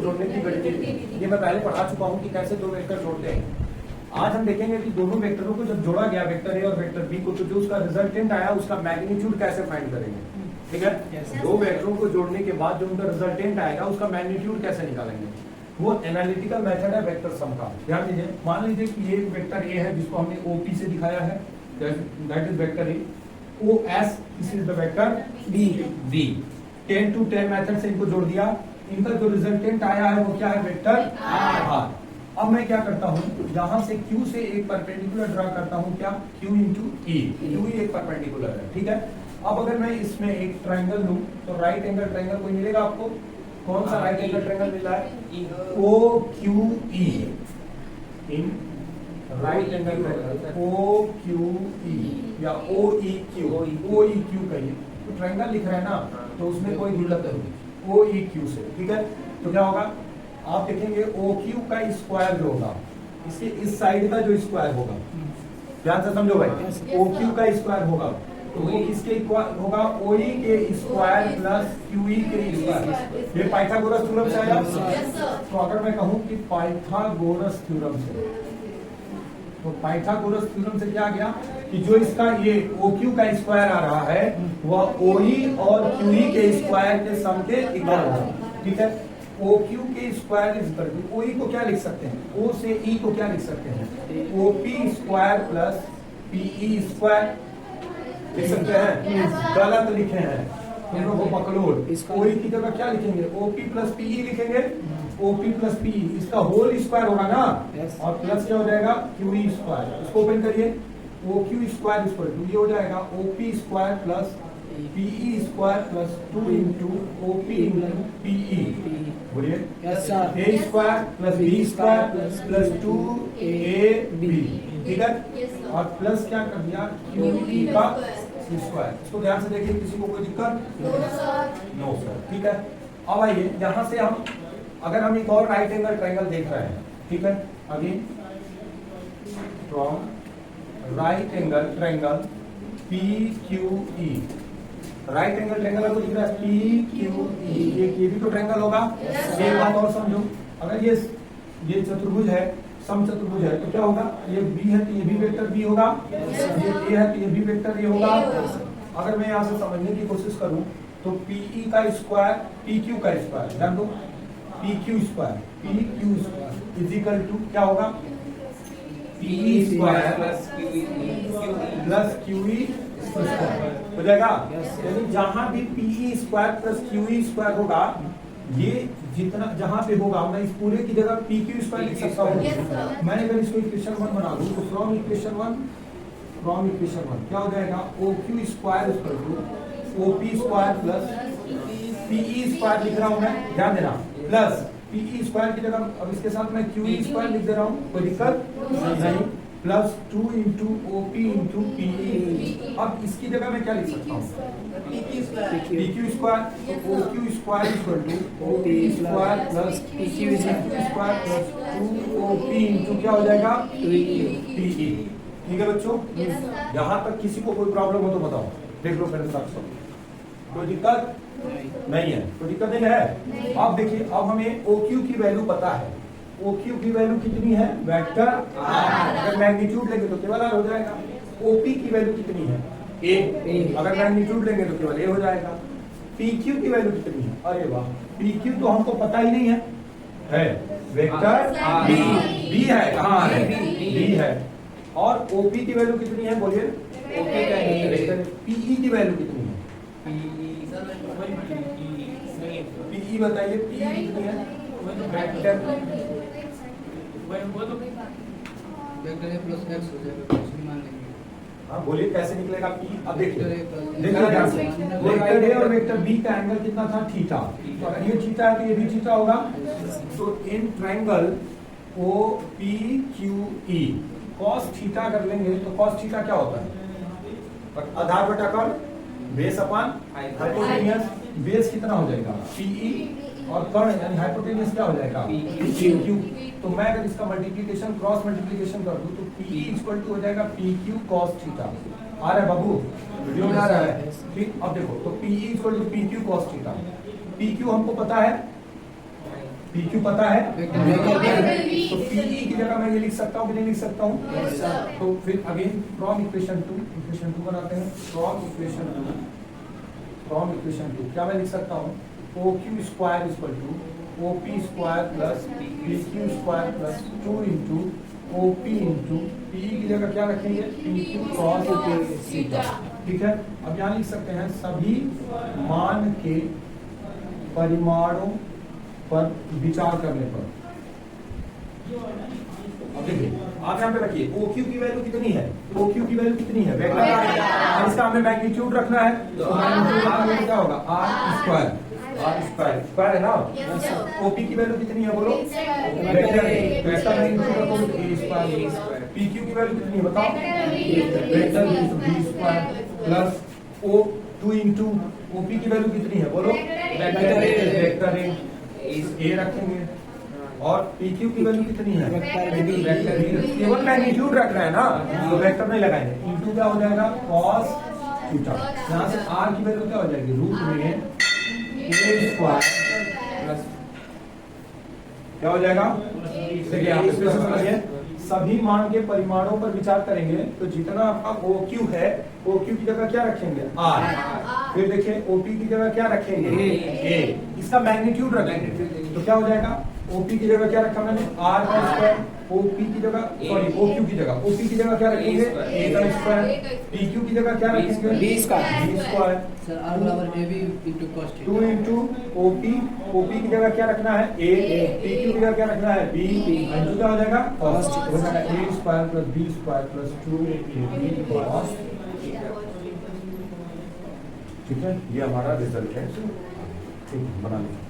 जोड़ने की गणित, ये मैं पहले पढ़ा चुका हूँ कि कैसे दो वेक्टर जोड़ते हैं। आज हम देखेंगे कि दोनों वेक्टरों को जब जोड़ा गया, वेक्टर ए और वेक्टर बी को, तो जो उसका रिजल्टेंट आया उसका मैग्नीट्यूड कैसे फाइंड करेंगे। ठीक है, दो वेक्टरों को जोड़ने के बाद जो उनका रिजल्टेंट आएगा उसका मैग्नीट्यूड कैसे निकालेंगे, वो एनालिटिकल मेथड है वेक्टर सम का। ध्यान दीजिए, मान लीजिए कि ये वेक्टर ए है जिसको हमने ओपी से दिखाया है, that is vector A. O S, this is the vector B. 10 to 10 method से इनको जोड़ दिया, इनका जो रिजल्टेंट आया है वो क्या है, वेक्टर आर। अब मैं क्या करता हूँ, यहां से Q से एक परपेंडिकुलर ड्रा करता हूँ, क्या, Q इंटू ई। Q ही एक परपेंडिकुलर है। ठीक है, अब अगर मैं इसमें एक ट्राइंगल लूं तो राइट एंगल ट्राइंगल कोई मिलेगा आपको, कौन सा राइट एंगल ट्राइंगल मिल रहा है, O Q E. In right angle triangle O Q E या ओ ई क्यू, ओ ई क्यू कहिए, तो ट्राइंगल लिख रहे हैं ना, तो उसमें कोई दिक्कत नहीं, ओ ई क्यू से। ठीक है, तो क्या होगा, आप देखेंगे ओ क्यू का स्क्वायर जो होगा, इसके इस साइड का जो स्क्वायर होगा, ध्यान से समझो भाई, ओ क्यू का स्क्वायर होगा तो वो किसके इक्वल होगा, ओ ई के स्क्वायर प्लस क्यू ई के स्क्वायर। ये पाइथागोरस थ्योरम से आया। तो अगर मैं कहूं कि पाइथागोरस थ्योरम से, तो पाइथागोरस थ्योरम से क्या गया कि जो इसका ये ओ क्यू का स्क्वायर आ रहा है वह ओ ई और क्यू ई के स्क्वायर के सम के इक्वल होगा। ठीक है, ओ क्यू के स्क्वायर इज इक्वल टू, ओ ई को क्या लिख सकते हैं, ओ से ई को क्या लिख सकते हैं, O P square plus PE square लिख सकते हैं। गलत लिखे हैं, दोनों को पकड़ो। ओ ई की जगह क्या लिखेंगे, ओ पी प्लस पीई लिखेंगे, ओ पी प्लस पीई, इसका होल स्क्वायर होगा ना, और प्लस क्या हो जाएगा, क्यू ई स्क्वायर। इसको ओपन करिए, O Q square equal to ये हो जाएगा O P square plus PE square plus 2 into O P into PE, बोलिए A square plus B square plus 2 A B. ठीक है, और प्लस क्या कर दिया, क्यू ई का स्क्वायर। इसको ध्यान से देखिए, किसी को कोई दिक्कत, नो सर। ठीक है, अब आइए यहां से हम, अगर हम एक और राइट एंगल ट्राइंगल देख रहे हैं, ठीक है, again from right angle triangle P Q E, right angle triangle आपको दिख रहा है पी क्यू ई, ये भी तो ट्रायंगल होगा। एक बात और समझो, अगर ये चतुर्भुज है, सम चतुर्भुज है, तो क्या होगा, ये बी है तो ये भी वेक्टर बी होगा, ये ए है तो ये भी वेक्टर ए होगा। अगर मैं यहाँ से समझने की कोशिश करूं तो पीई का स्क्वायर पी क्यू का स्क्वायर, ध्यान दो, P Q square is equal to क्या होगा, PE square plus Q E हो जाएगा। यानी जहां भी PE square plus Q E square होगा, ये जितना जहां पे होगा मैं इस पूरे की जगह पी क्यू स्क्वायर लिख सकता हूँ। मैं अगर इसको इक्वेशन 1 बना दूं तो फ्रॉम इक्वेशन 1 क्या हो जाएगा, O Q square equal to O P square plus PE square लिख रहा हूं मैं, ध्यान देना, प्लस पीई स्क्वायर की जगह अब इसके साथ मैं क्यू ई स्क्वायर लिख दे रहा हूँ, कोई दिक्कत नहीं, plus 2 into O P into PE. अब इसकी जगह मैं क्या लिख सकता हूँ, P Q square, O Q square equal to O P square plus P Q square plus 2 O P into क्या हो जाएगा, पीई। ठीक है बच्चों, यहाँ तक किसी को कोई प्रॉब्लम हो तो बताओ, देख लो मेरे साथ सब, कोई दिक्कत नहीं है, कोई दिक्कत नहीं है। अब देखिए, अब हमें ओ क्यू की वैल्यू पता है, ओ क्यू की वैल्यू कितनी है, वेक्टर आर, अगर मैग्नीट्यूड लेंगे तो केवल आर हो जाएगा। ओपी की वैल्यू कितनी है, ए, अगर मैग्नीट्यूड लेंगे तो केवल ए हो जाएगा। पी क्यू की वैल्यू कितनी है, अरे वाह, पी क्यू तो हमको पता ही नहीं है वेक्टर बी है, कहाँ है, बी है। और ओपी की वैल्यू कितनी है, बोलिए, पीई की वैल्यू कितनी है, पीई बताइए, पीई कितनी है, वेक्टर ए प्लस एक्स हो जाएगा, मान लेंगे। हाँ बोलिए कैसे निकलेगा पी। अब देखिए वेक्टर ए और वेक्टर बी का एंगल कितना था, थीटा, तो अगर ये थीटा है तो ये भी थीटा होगा। तो in triangle O P Q E cos theta कर लेंगे तो कॉस थीटा क्या होता है, आधार बटा कर्ण, बेस अपॉन हाइपोटेनियस, बेस कितना हो जाएगा पीई और कर्ण यानी हाइपोटेनियस क्या हो जाएगा क्यू। तो मैं अगर इसका मल्टीप्लिकेशन क्रॉस मल्टीप्लिकेशन कर दूं तो पीई इक्वल टू हो जाएगा पी क्यू कॉस थीटा। आ रहा है बाबू, वीडियो में आ रहा है, ठीक। अब देखो तो PE equal to P Q cos theta, P Q हमको पता है पी क्यू पता है, वेक्टर V। तो पीई की जगह मैं ये लिख सकता हूँ कि नहीं लिख सकता हूँ? Yes, sir. तो फिर अगेन फ्रॉम इक्वेशन टू बनाते हैं। फ्रॉम इक्वेशन टू क्या मैं लिख सकता हूँ? O Q square equal to O P square plus P Q square plus 2 into O P into P की जगह क्या रखेंगे? P Q cross theta. ठीक है, अब यहाँ लिख सकते हैं सभी मान के परिमाणों पर विचार करने पर। अब देखिए आप यहाँ पे रखिए ओ क्यू की वैल्यू कितनी है? ओ क्यू की वैल्यू कितनी है? वेक्टर और इसका हमें मैग्नीट्यूड रखना है, तो मैग्नीट्यूड क्या होगा? आर स्क्वायर है ना? Yes, sir. ओपी की वैल्यू कितनी है बोलो? Sir. वेक्टर है, तो इसका मैग्नीट्यूड रखो ए स्क्वायर। पी क्यू की वैल्यू कितनी है बताओ? Vector into B square plus O 2 into OP की वैल्यू कितनी है बोलो? वेक्टर ए रखेंगे और पी क्यू की वैल्यू कितनी है? वेक्टर केवल मैग्नीट्यूड रखना है ना, तो वेक्टर नहीं लगाएंगे। इंटू क्या हो जाएगा? Cos theta. यहाँ से आर की वैल्यू क्या हो जाएगी? रूट में ए स्क्वायर प्लस क्या हो जाएगा? देखिए आप इसमें से समझिए, सभी मान के परिमाणों पर विचार करेंगे तो जितना आपका ओ क्यू है, ओ क्यू की जगह क्या रखेंगे? आर। फिर देखिए ओपी की जगह क्या रखेंगे? ए। इसका मैग्नीट्यूड रखेंगे तो क्या हो जाएगा? ओपी की जगह क्या रखा मैंने? आर का स्क्वायर। ओपी की जगह सॉरी ओक्यू की जगह ओपी की जगह क्या रखेंगे? ए का स्क्वायर। पीक्यू की जगह क्या रखेंगे? B B square. Sir R बराबर A B into cos 2 into OP. OP की जगह क्या रखना है? ए। पीक्यू की जगह क्या रखना है? बी। इंटू क्या हो जाएगा? कॉस। हो जाएगा A square plus B square plus 2ab cos. ठीक है, ये हमारा रिजल्ट है। ठीक है, बना लीजिए।